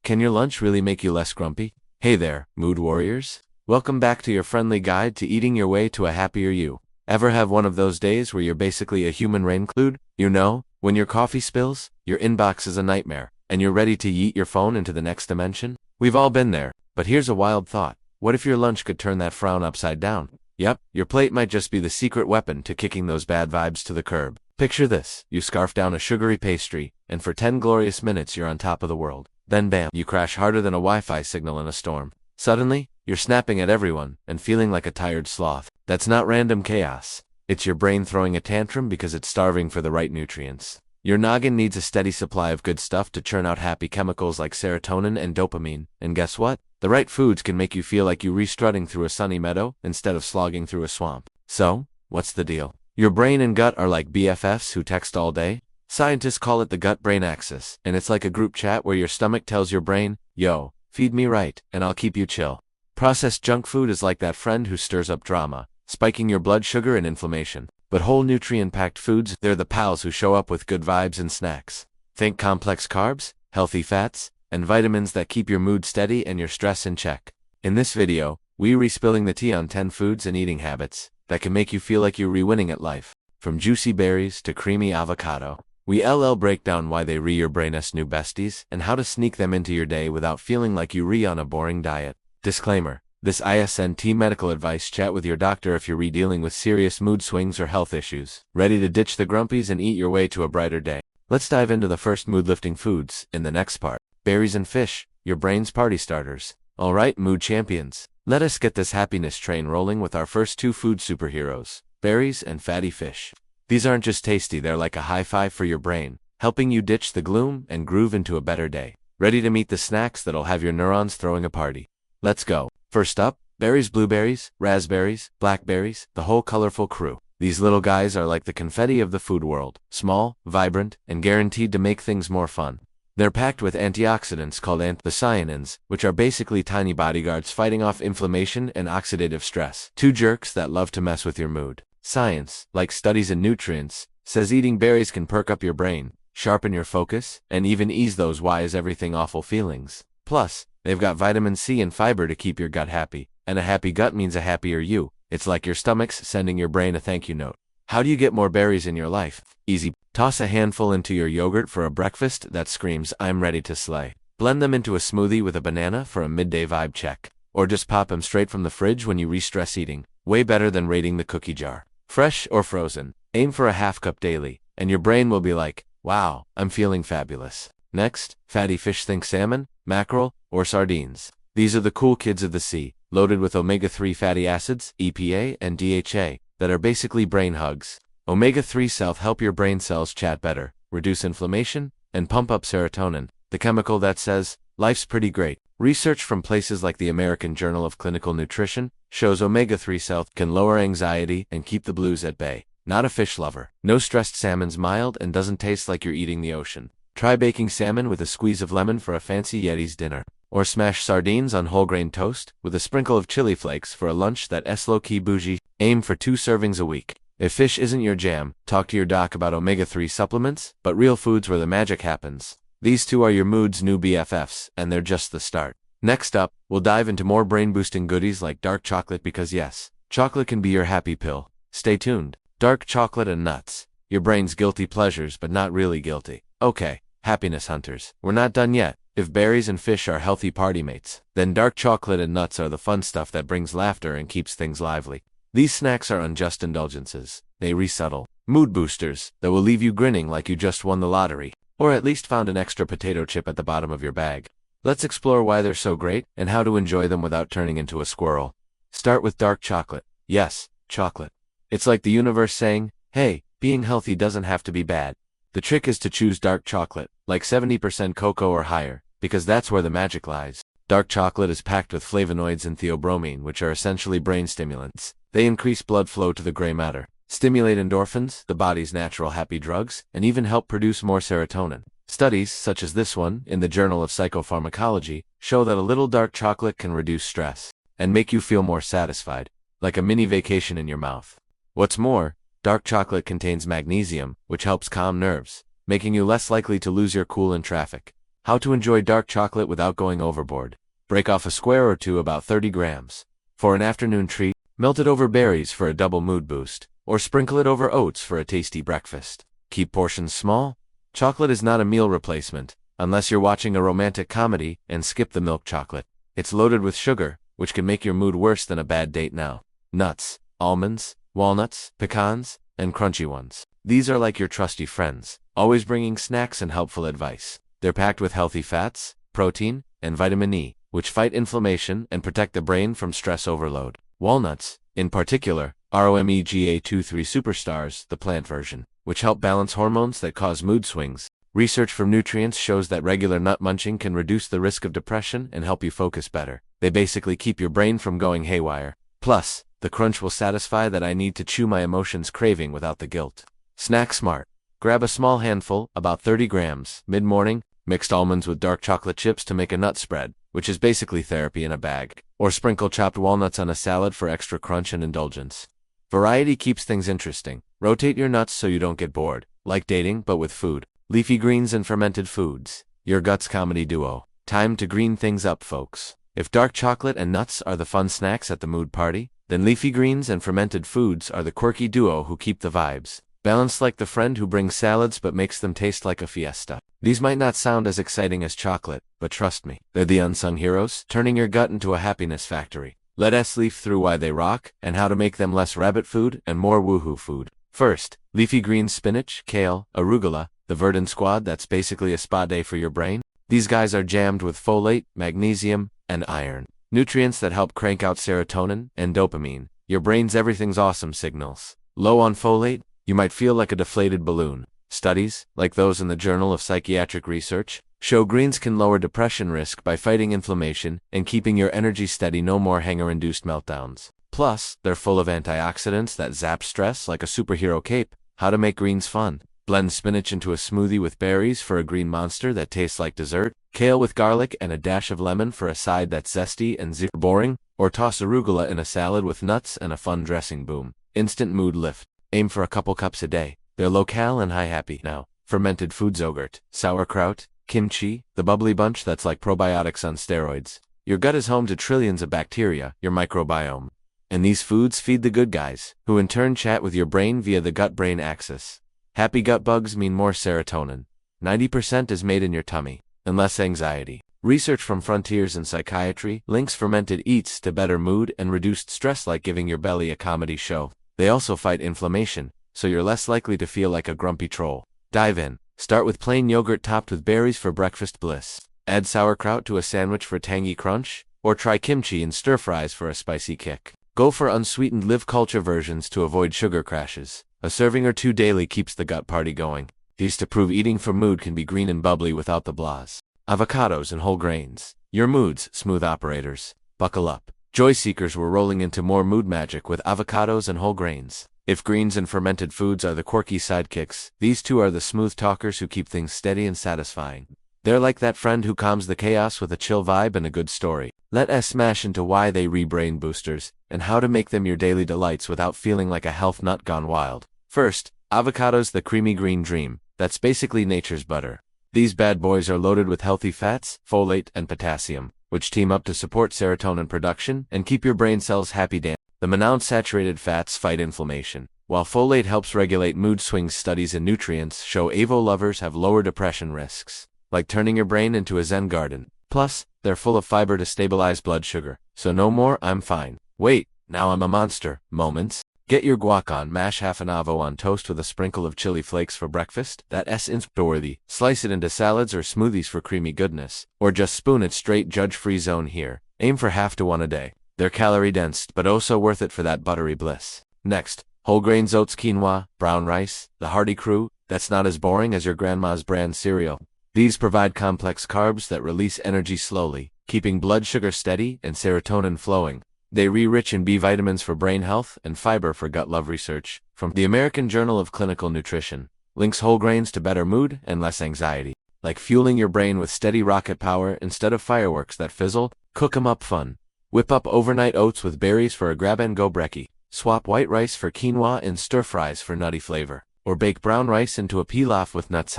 Can your lunch really make you less grumpy? Hey there, mood warriors. Welcome back to your friendly guide to eating your way to a happier you. Ever have one of those days where you're basically a human rainclude? You know, when your coffee spills, your inbox is a nightmare, and you're ready to yeet your phone into the next dimension? We've all been there, but here's a wild thought. What if your lunch could turn that frown upside down? Yep, your plate might just be the secret weapon to kicking those bad vibes to the curb. Picture this, you scarf down a sugary pastry, and for 10 glorious minutes you're on top of the world. Then bam, you crash harder than a Wi-Fi signal in a storm. Suddenly, you're snapping at everyone, and feeling like a tired sloth. That's not random chaos. It's your brain throwing a tantrum because it's starving for the right nutrients. Your noggin needs a steady supply of good stuff to churn out happy chemicals like serotonin and dopamine, and guess what? The right foods can make you feel like you're re-strutting through a sunny meadow instead of slogging through a swamp. So, what's the deal? Your brain and gut are like BFFs who text all day? Scientists call it the gut-brain axis, and it's like a group chat where your stomach tells your brain, yo, feed me right, and I'll keep you chill. Processed junk food is like that friend who stirs up drama, spiking your blood sugar and inflammation. But whole nutrient-packed foods, they're the pals who show up with good vibes and snacks. Think complex carbs, healthy fats, and vitamins that keep your mood steady and your stress in check. In this video, we're re-spilling the tea on 10 foods and eating habits that can make you feel like you're re-winning at life. From juicy berries to creamy avocado, we'll break down why they your brain's new besties and how to sneak them into your day without feeling like you on a boring diet. Disclaimer. This isn't medical advice. Chat with your doctor if you're dealing with serious mood swings or health issues. Ready to ditch the grumpies and eat your way to a brighter day. Let's dive into the first mood-lifting foods in the next part. Berries and fish, your brain's party starters. Alright, mood champions. Let us get this happiness train rolling with our first two food superheroes, berries and fatty fish. These aren't just tasty, they're like a high five for your brain, helping you ditch the gloom and groove into a better day. Ready to meet the snacks that'll have your neurons throwing a party. Let's go. First up, berries, blueberries, raspberries, blackberries, the whole colorful crew. These little guys are like the confetti of the food world, small, vibrant, and guaranteed to make things more fun. They're packed with antioxidants called anthocyanins, which are basically tiny bodyguards fighting off inflammation and oxidative stress. Two jerks that love to mess with your mood. Science, like studies in nutrients, says eating berries can perk up your brain, sharpen your focus, and even ease those why is everything awful feelings. Plus, they've got vitamin C and fiber to keep your gut happy, and a happy gut means a happier you. It's like your stomach's sending your brain a thank you note. How do you get more berries in your life? Easy. Toss a handful into your yogurt for a breakfast that screams, I'm ready to slay. Blend them into a smoothie with a banana for a midday vibe check. Or just pop them straight from the fridge when you re-stress eating. Way better than raiding the cookie jar. Fresh or frozen, aim for a half cup daily, and your brain will be like, wow, I'm feeling fabulous. Next, fatty fish. Think salmon, mackerel, or sardines. These are the cool kids of the sea, loaded with omega-3 fatty acids, EPA, and DHA, that are basically brain hugs. Omega-3 help your brain cells chat better, reduce inflammation, and pump up serotonin, the chemical that says, life's pretty great. Research from places like the American Journal of Clinical Nutrition shows omega-3 can lower anxiety and keep the blues at bay. Not a fish lover. No stressed salmon's mild and doesn't taste like you're eating the ocean. Try baking salmon with a squeeze of lemon for a fancy Yeti's dinner. Or smash sardines on whole grain toast with a sprinkle of chili flakes for a lunch that's low-key bougie. Aim for 2 servings a week. If fish isn't your jam, talk to your doc about omega-3 supplements, but real food's where the magic happens. These two are your mood's new BFFs, and they're just the start. Next up, we'll dive into more brain-boosting goodies like dark chocolate because yes, chocolate can be your happy pill. Stay tuned. Dark chocolate and nuts. Your brain's guilty pleasures but not really guilty. Okay, happiness hunters, we're not done yet. If berries and fish are healthy party mates, then dark chocolate and nuts are the fun stuff that brings laughter and keeps things lively. These snacks are unjust indulgences. They resubtle mood boosters that will leave you grinning like you just won the lottery, or at least found an extra potato chip at the bottom of your bag. Let's explore why they're so great and how to enjoy them without turning into a squirrel. Start with dark chocolate. Yes, chocolate. It's like the universe saying, hey, being healthy doesn't have to be bad. The trick is to choose dark chocolate, like 70% cocoa or higher, because that's where the magic lies. Dark chocolate is packed with flavonoids and theobromine, which are essentially brain stimulants. They increase blood flow to the gray matter, stimulate endorphins, the body's natural happy drugs, and even help produce more serotonin. Studies, such as this one, in the Journal of Psychopharmacology, show that a little dark chocolate can reduce stress and make you feel more satisfied, like a mini vacation in your mouth. What's more, dark chocolate contains magnesium, which helps calm nerves, making you less likely to lose your cool in traffic. How to enjoy dark chocolate without going overboard. Break off a square or two, about 30 grams. For an afternoon treat, melt it over berries for a double mood boost, or sprinkle it over oats for a tasty breakfast. Keep portions small. Chocolate is not a meal replacement, unless you're watching a romantic comedy, and skip the milk chocolate. It's loaded with sugar, which can make your mood worse than a bad date now. Nuts, almonds, walnuts, pecans, and crunchy ones. These are like your trusty friends, always bringing snacks and helpful advice. They're packed with healthy fats, protein, and vitamin E, which fight inflammation and protect the brain from stress overload. Walnuts, in particular, are omega-3 superstars, the plant version, which help balance hormones that cause mood swings. Research from nutrients shows that regular nut munching can reduce the risk of depression and help you focus better. They basically keep your brain from going haywire. Plus, the crunch will satisfy that I need to chew my emotions craving without the guilt. Snack smart. Grab a small handful, about 30 grams, mid-morning, mixed almonds with dark chocolate chips to make a nut spread, which is basically therapy in a bag. Or sprinkle chopped walnuts on a salad for extra crunch and indulgence. Variety keeps things interesting. Rotate your nuts so you don't get bored. Like dating, but with food. Leafy greens and fermented foods. Your guts comedy duo. Time to green things up, folks. If dark chocolate and nuts are the fun snacks at the mood party, then leafy greens and fermented foods are the quirky duo who keep the vibes. Balanced like the friend who brings salads but makes them taste like a fiesta. These might not sound as exciting as chocolate, but trust me, they're the unsung heroes, turning your gut into a happiness factory. Let us leaf through why they rock, and how to make them less rabbit food and more woohoo food. First, leafy greens: spinach, kale, arugula, the verdant squad that's basically a spa day for your brain. These guys are jammed with folate, magnesium, and iron. Nutrients that help crank out serotonin and dopamine, your brain's everything's awesome signals. Low on folate, you might feel like a deflated balloon. Studies, like those in the Journal of Psychiatric Research, show greens can lower depression risk by fighting inflammation and keeping your energy steady. No more hanger-induced meltdowns. Plus, they're full of antioxidants that zap stress like a superhero cape. How to make greens fun. Blend spinach into a smoothie with berries for a green monster that tastes like dessert. Kale with garlic and a dash of lemon for a side that's zesty and zero boring. Or toss arugula in a salad with nuts and a fun dressing. Boom. Instant mood lift. Aim for a couple cups a day. They're low-cal and high-happy. Now, fermented foods: yogurt, sauerkraut, kimchi, the bubbly bunch that's like probiotics on steroids. Your gut is home to trillions of bacteria, your microbiome. And these foods feed the good guys, who in turn chat with your brain via the gut-brain axis. Happy gut bugs mean more serotonin. 90% is made in your tummy, and less anxiety. Research from Frontiers in Psychiatry links fermented eats to better mood and reduced stress, like giving your belly a comedy show. They also fight inflammation, so you're less likely to feel like a grumpy troll. Dive in. Start with plain yogurt topped with berries for breakfast bliss. Add sauerkraut to a sandwich for tangy crunch, or try kimchi in stir-fries for a spicy kick. Go for unsweetened live culture versions to avoid sugar crashes. A serving or two daily keeps the gut party going. These to prove eating for mood can be green and bubbly without the blahs. Avocados and whole grains. Your moods, smooth operators. Buckle up. Joy seekers, were rolling into more mood magic with avocados and whole grains. If greens and fermented foods are the quirky sidekicks, these two are the smooth talkers who keep things steady and satisfying. They're like that friend who calms the chaos with a chill vibe and a good story. Let us smash into why they re-brain boosters, and how to make them your daily delights without feeling like a health nut gone wild. First, avocados, the creamy green dream. That's basically nature's butter. These bad boys are loaded with healthy fats, folate, and potassium, which team up to support serotonin production and keep your brain cells happy. The monounsaturated fats fight inflammation, while folate helps regulate mood swings. Studies in nutrients show avo lovers have lower depression risks, like turning your brain into a Zen garden. Plus, they're full of fiber to stabilize blood sugar, so no more "I'm fine, wait, now I'm a monster" moments. Get your guac on. Mash half an avo on toast with a sprinkle of chili flakes for breakfast. That's instant-worthy. Slice it into salads or smoothies for creamy goodness, or just spoon it straight. Judge-free zone here. Aim for half to one a day. They're calorie-dense, but oh so worth it for that buttery bliss. Next, whole grains: oats, quinoa, brown rice, the hearty crew. That's not as boring as your grandma's brand cereal. These provide complex carbs that release energy slowly, keeping blood sugar steady and serotonin flowing. They rich in B vitamins for brain health and fiber for gut love. Research from the American Journal of Clinical Nutrition links whole grains to better mood and less anxiety, like fueling your brain with steady rocket power instead of fireworks that fizzle. Cook 'em up fun. Whip up overnight oats with berries for a grab-and-go brekkie. Swap white rice for quinoa in stir-fries for nutty flavor, or bake brown rice into a pilaf with nuts.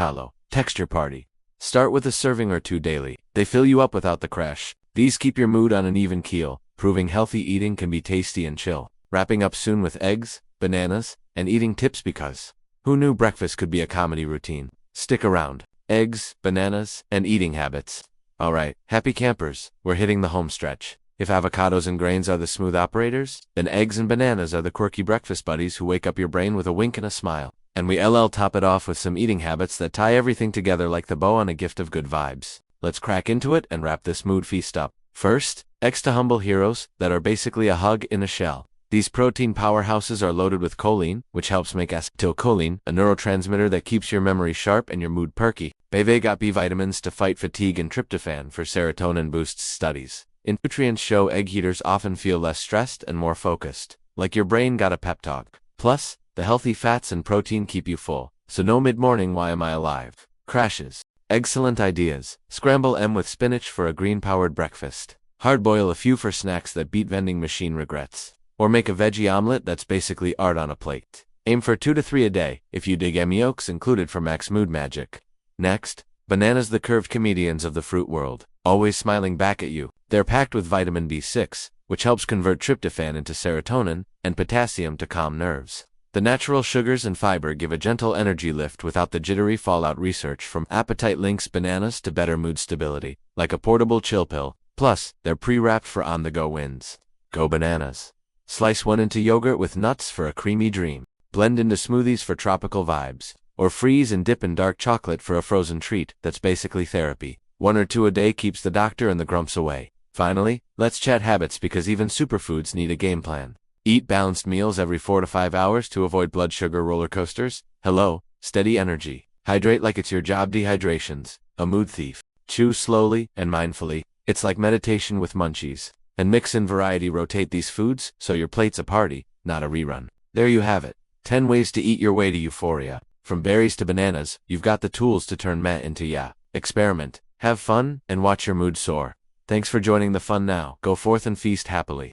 Texture party. Start with a serving or two daily. They fill you up without the crash. These keep your mood on an even keel, proving healthy eating can be tasty and chill. Wrapping up soon with eggs, bananas, and eating tips because who knew breakfast could be a comedy routine? Stick around. Eggs, bananas, and eating habits. Alright, happy campers, we're hitting the home stretch. If avocados and grains are the smooth operators, then eggs and bananas are the quirky breakfast buddies who wake up your brain with a wink and a smile. And we top it off with some eating habits that tie everything together like the bow on a gift of good vibes. Let's crack into it and wrap this mood feast up. First, eggs to humble heroes that are basically a hug in a shell. These protein powerhouses are loaded with choline, which helps make acetylcholine, a neurotransmitter that keeps your memory sharp and your mood perky. They've got B vitamins to fight fatigue and tryptophan for serotonin boosts studies. Nutrients show egg eaters often feel less stressed and more focused, like your brain got a pep talk. Plus, the healthy fats and protein keep you full, so no mid-morning why am I alive crashes. Excellent ideas. Scramble them with spinach for a green-powered breakfast. Hard-boil a few for snacks that beat vending machine regrets. Or make a veggie omelet that's basically art on a plate. Aim for 2 to 3 a day, if you dig em yolks included for max mood magic. Next, bananas, the curved comedians of the fruit world, always smiling back at you. They're packed with vitamin B6, which helps convert tryptophan into serotonin, and potassium to calm nerves. The natural sugars and fiber give a gentle energy lift without the jittery fallout. Research from Appetite links bananas to better mood stability, like a portable chill pill. Plus, they're pre-wrapped for on-the-go wins. Go bananas. Slice one into yogurt with nuts for a creamy dream. Blend into smoothies for tropical vibes. Or freeze and dip in dark chocolate for a frozen treat that's basically therapy. 1 or 2 a day keeps the doctor and the grumps away. Finally, let's chat habits because even superfoods need a game plan. Eat balanced meals every 4 to 5 hours to avoid blood sugar roller coasters. Hello, steady energy. Hydrate like it's your job. Dehydration's a mood thief. Chew slowly and mindfully. It's like meditation with munchies. And mix in variety. Rotate these foods so your plate's a party, not a rerun. There you have it. 10 ways to eat your way to euphoria. From berries to bananas, you've got the tools to turn meh into yeah. Experiment, have fun, and watch your mood soar. Thanks for joining the fun now. Go forth and feast happily.